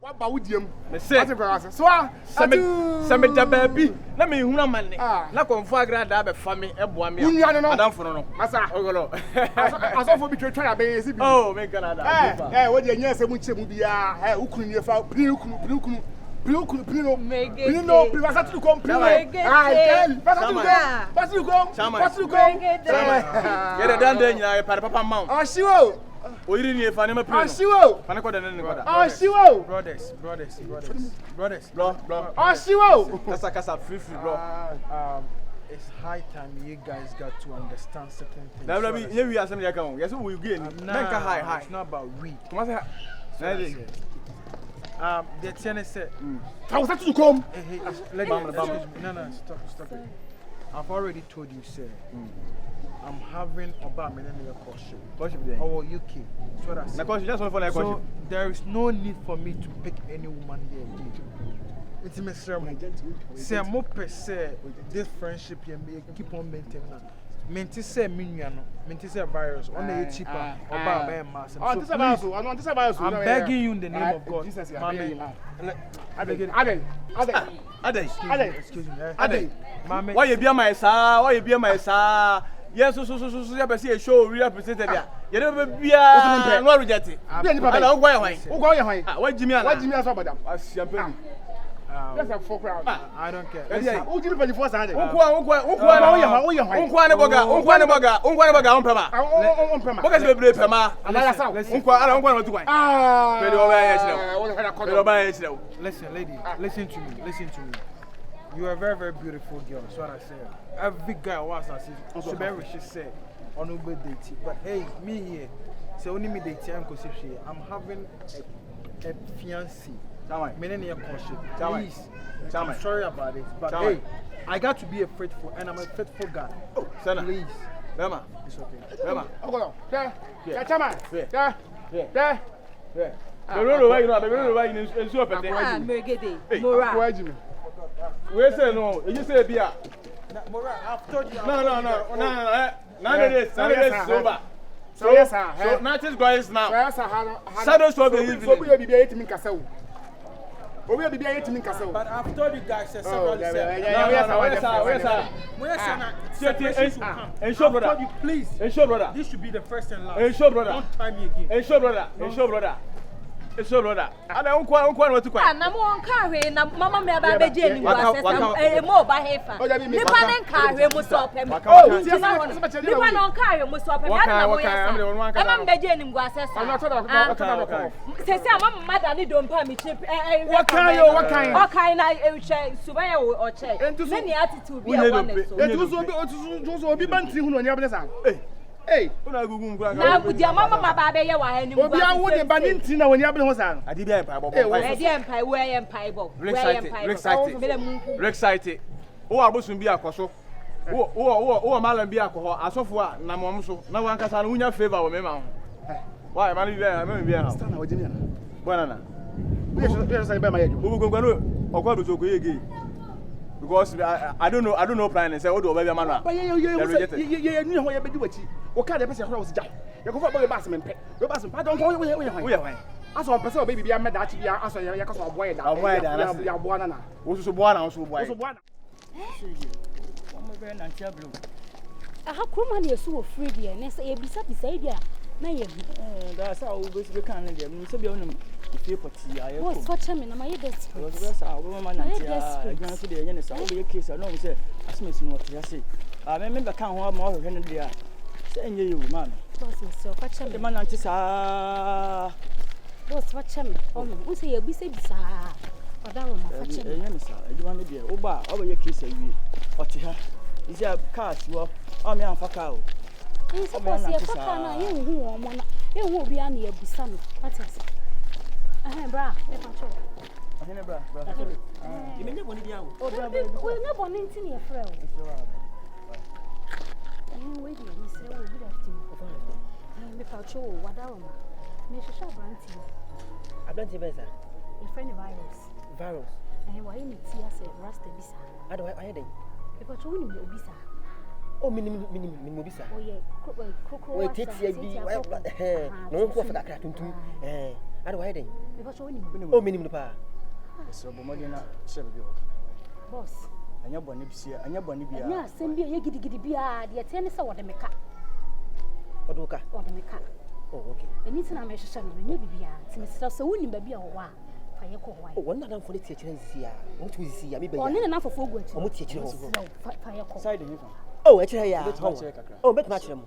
What about them? Say, some baby. Let me who am I? Not on Fagra, that family, a boy, Madame Frono. Massa, I saw for between trying to be. Oh, make Canada. Eh, what the yes, I would say would be a who couldn't you found we didn't if I never play. Brothers. That's a free bro. It's high time you guys got to understand certain things. Now, we are something like yes, we get high. It's not about we. The tennis said, I was to come. Hey, no, stop it. I've already told you, sir. I'm having about a courtship. Our UK. That's what I said. So there is no need for me to pick any woman here again. It's my ceremony. Say more per se this friendship you keep on maintaining. Menti say minuano, menti say virus. On the cheaper or buy mass. I'm begging you in the name of God. Excuse me. Why you be my sir? Why you be my sir? Yes, so a show represented there. You never be a no reject it. Why Jimmy? As champagne. That's a 4 crowd. I don't care. Who did it for Sunday? Listen, lady, listen to me. You are a very, very beautiful girl. That's what I say. Every guy was I see. So she said, on Uber dating. But hey, me here. So only me dating. I'm having a fiancé. Please. I'm sorry about it. But hey, I got to be a faithful, and I'm a faithful guy. Oh, Stunna. Please. Rema. It's okay. Rema. Melegede. Mora. We say no. You say Bia. Mora, I've told you. No. None of this over. So yes, sir. So nothing's going now. Yes, sir. Shadows for the evening. So we be able to make us. We will be able to make us. But I've told you guys several times. Ensure brother. Please. Ensure brother. This should be the first and last. Ensure brother. Don't tie me again. Ensure brother. Ensure brother. And I won't what to Ah, na mo carry na mama me ba be je ni wa se mo ba hefa. Ni pa nen carry mo so pe mo. Ni pa non carry mo so pe. Na mo ya. E ma be je ni wa se sa. Se se mama mada ni do mpa mi chip What kind na e hwe suba ya o che. Ne ni attitude bi a one so. It was be banti hu no nya be sa. Hey, una gugu ngwa. Na bu dia mama ba be ye wa ha ni mo. Obi an wo de ba ni nti na woni abele ho sa no. Adi bi empa bobo. E di empa we ye empa bo. Excited. O abosun bi akoso. O malam bi akoho asofo a na mom so. Na wan kasa no unya favor wo me ma ho. Why man bi ha. Stunna wo jimi na. Bona. We say be ma ye. Obu gongano okwa do so ko ye gay. Because I don't know plan and say what do baby man. But you knew how you be do what kind of person was die. You go for boy bass men pay. We bass pa don't go we as one person baby be mad that you are so you cause boy that. You are boy na. Wo so boy na so boy. So boy na. One very nantia blue. Aha kroma na yesu wo free dia na say ebisa dia na ye that's how we go can there. So be onum if you put ya. What's what me na my desperate. That's how we man nantia. Gana so dey yen say we be case no say asmesi no what you say. Me be kan ho ma hwehwe no dia. Say enye you man. Boss so what me. The man nantia sa. Boss what me. We say ebisa bisa. Oda wo ma what me. Enye me sa. Aduma me dia. Wo ba o be case awie. Oti ha. Is there cars wo? O me amfa ka o. Nse boss ye papa na ye hu wo mo na. Ye hu obi an ye bisa no. What is? Bra, me patrol. Bra. You mean boni bia wo? Oh, bra. We na boni nti na frɛ wo. We dey we say we good afternoon. Me patrol wada wo ma. Me hwehwɛ abranti. Abranti beza. Your friend virus. Virus. Why me tia say rasta bisa. Ado why dey? Me patrol ni me obisa. Oh, minimum bisa. Oh yeah, we take bi no ko for kakra tuntum Ade why den? Because you need. Oh, minimum pa. So bomodina chebe bi o. Boss. Anya boni bia, anya boni bia. Anya asem bia ye gidigidi bia de te ne se wode meka. Odoka. Wode meka. Oh, okay. Eni tina me hwehwe no nya bibia. Ti me sira so woni ba bia wo wa. Fa ye ko wa. Oh, wonna dan fone tie kire nsi ya. Mo tu nsi ya me ba ya. Oni na fofo ogu achi. O mo tie kire ho. Fa ye ko. Side ni fa. Oh, e kire ya. Oh, bet ma kire mo.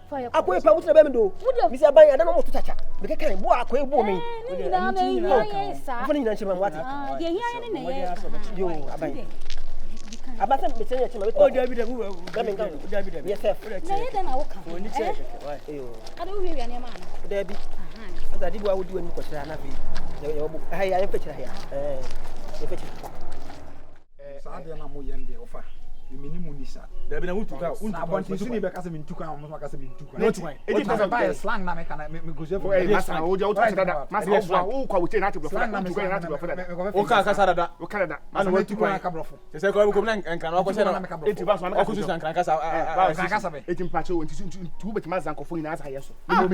Fa ye ko. Akoe pa mo tuna ba me do. Mi se ban ya dan mo to chacha. Me ke kan bo akoe bo mi. Ni na me ya sa. Fone nyina chema mo ati. Ah, de hia ni ne ye. Yo, aban. Abasa me tenya chema. Oh, David, who? David. Yes, sir. Na ye dan awoka. Oni check. Why? Eyo. Ade wo wi na ma na. David. Ada di bo awodi wani ko tira na bi. Hai ya fe tira ya. Ye fe tira. Sa de na mo yende ofa. Minimu nisa. David na untuka. Abonti sini be kase mintuka, mo so kase mintuka. No try. E di buy slang na me kana me go je for. Eh, masa o je o tira dada. Masa o kwa wuce na te blofo. Untuka na te blofo dada. O ka kasa dada. O kala da. Ana we tuka ka blofo. Se ko ko na nkan na ko se na. Enti ba so na ko su san kan kasa. Kasa be. Enti mpache o enti tu be ma zanko fo ina asa yeso. Ma mo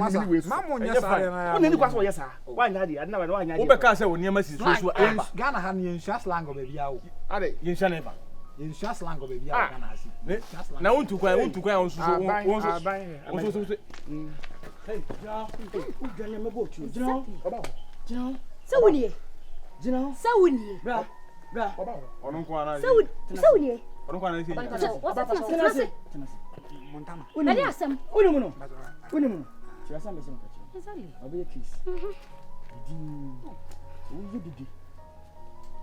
nya sa na. O ne ni kwa so yesa. Wa nya de, adna wa nya de. O be ka se o niam si so eba. Ghana ha ni nsha slang go be bia o. Ade, yin sha neba. Nsha slang go be bia o Ghana ha si. Na untuka on su so. Hey, ja. O ganya me bo tu. Jina. Oba. Jina. Sawuni. Jina. Sawuni. Bra. Oba. Onu ko ana. Sawuni. Onu ko ana si. What's it? Montana. Nani asem? Uni muno. Ti asem be sim ka chi. Exactly. Obe kiss. Di. O ye didi.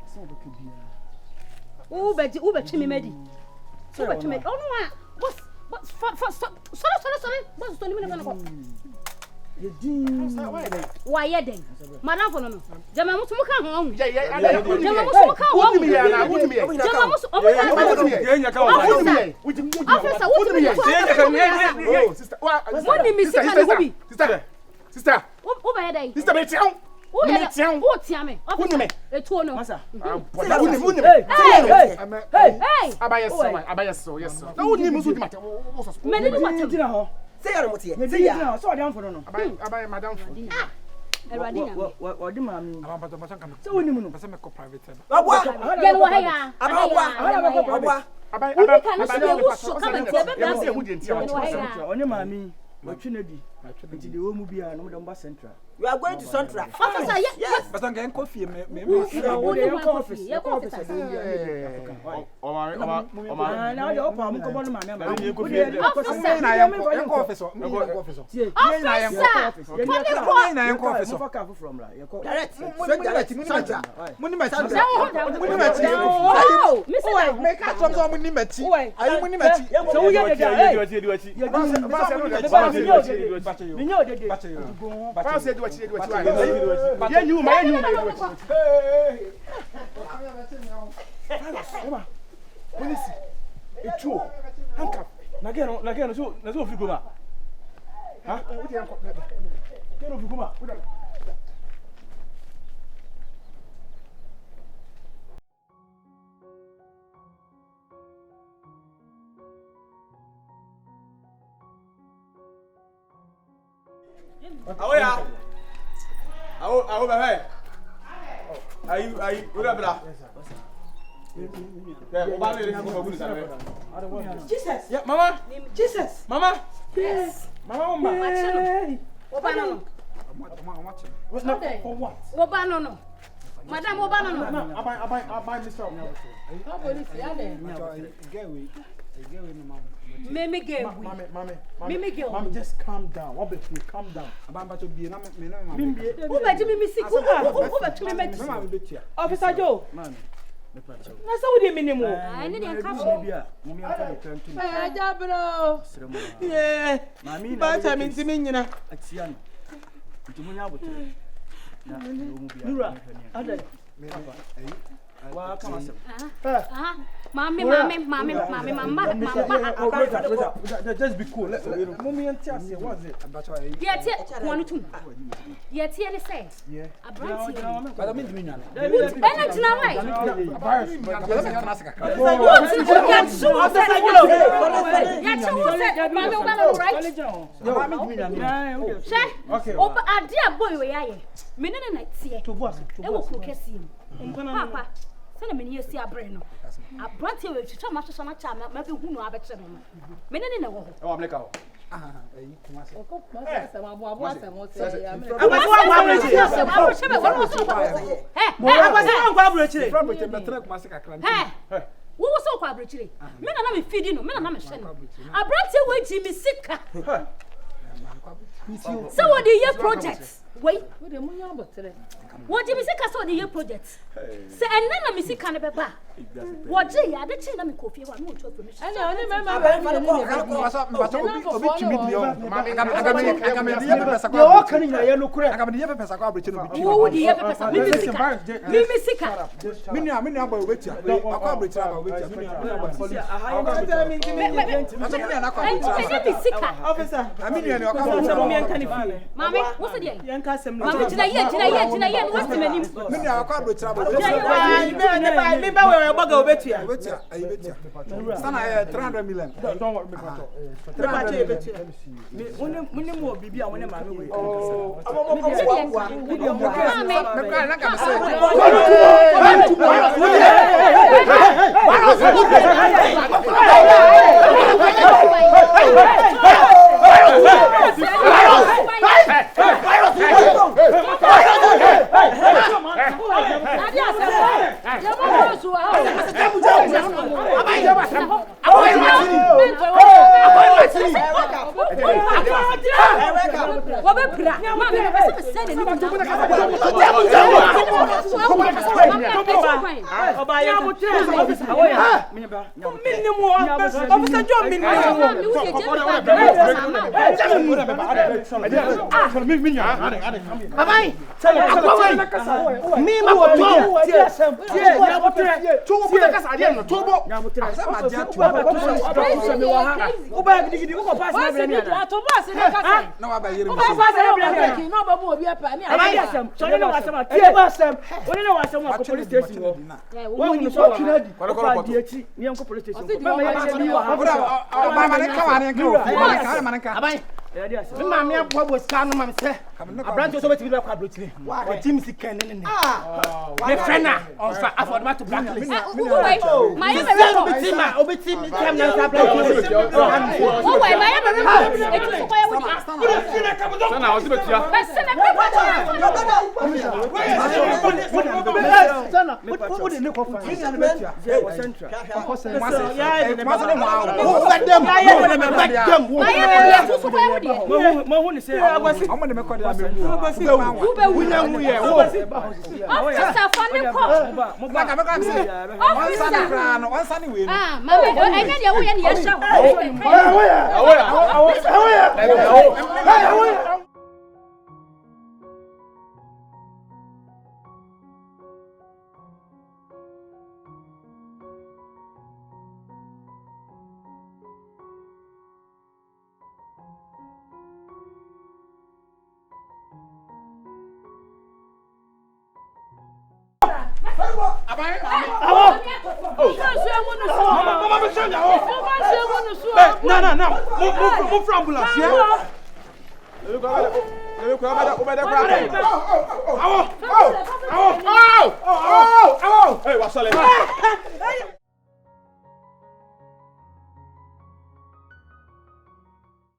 Asa be ke bia. Ube chimi medi. Ube chimi. Oh no ah. Sorry. What's the name of the Ye din. Why ye den? Madam for no. Jama musu muka ho. Yeah. Jama musu muka ho. Wudi mi ya na, wudi mi ya. Jama musu omo ya. Ye nya ka wa. Wudi mi ya. Officer, wudi mi ya. Oh, sister. Wudi mi sika no bi. Sister. Oba ye den. Sister be tian. O tia me. Wudi mi. Etu no. Masa. Wudi mi. Hey. Abaya so, yes sir. Na wudi mi musu di mate. Me ni mate. Jina ho. Say ya no motie. Say ya. So dem for no. Abaya madam for. Eradina. Wa di ma mi. Abamba to So woni mu no. Pese me ko private. Abwa. Gen wa ya. Abwa. Abaya kan se be wusu kama tie be bla. Oni ma mi. Wa twina di. Nti de wo mu bia no mo dem ba central. You are going to Central. Officer, yes. Pese ngen ko fie me. Ye ko officer. Oma na de opa mu ko bo no ma me. Ye ko fie. Officer. Na yen ko officer. Officer. Na yen ko officer. Mo ka from la. Ye ko. Direct. Muni mati. Mr. Me ka tom so muni mati. Ayi muni mati. So wo ye de da. Minyo de. Pass it what you yeah, you my police. It's true. Handcuff. Na geno so fi goma. Ha? Geno fi goma. Awo Yaa. Awo be hey. Ayi, ura bra. Yeah, oba le ko ko guni sabe. Jesus. Yeah, mama. Jesus. Mama. Yes. Mama. Oba no. For what? Oba no. Madam oba no. Abai Mr. How police ya there? Meme get we. Mommy, just calm down. What be calm down. Abamba to be na me no. Who be me sick? Who be me medicine? Officer Joe. Man. Na so we dey minimum. I need to come. Bia, mo mi anta de tantu. Eh, jabro. Yeah. Mami na. Ba ta mi ntimi nyina. Atia no. Ntimo nya abotre. Na mo bia. Nura. Ada. Me wa kama se. Mama. Just be cool. Mommy and Tia, what's it? Yet, one two. Yet, here they say. Yeah. A brand new. But I mean, you know. Energy now, right? Okay. Opa, a dear boy, we are. Minute night, see to what? It will cook us him. Papa, send a minute, see a brain. A brand new, which so much on a charm, maybe who know about them. Minute in a walk. Oh, I'm like, oh. Who was so quadrature? Men are not feeding, men are not sharing. I brought you with Jimmy Sicker. So, what the year projects? Wait, what Jimmy Sicker saw the year projects? Say, and then I miss it kind of a bar. What Jay, I did change coffee one more to permission. I Stunna 300 million. Don't worry, move from ambulance. Hey, what's up?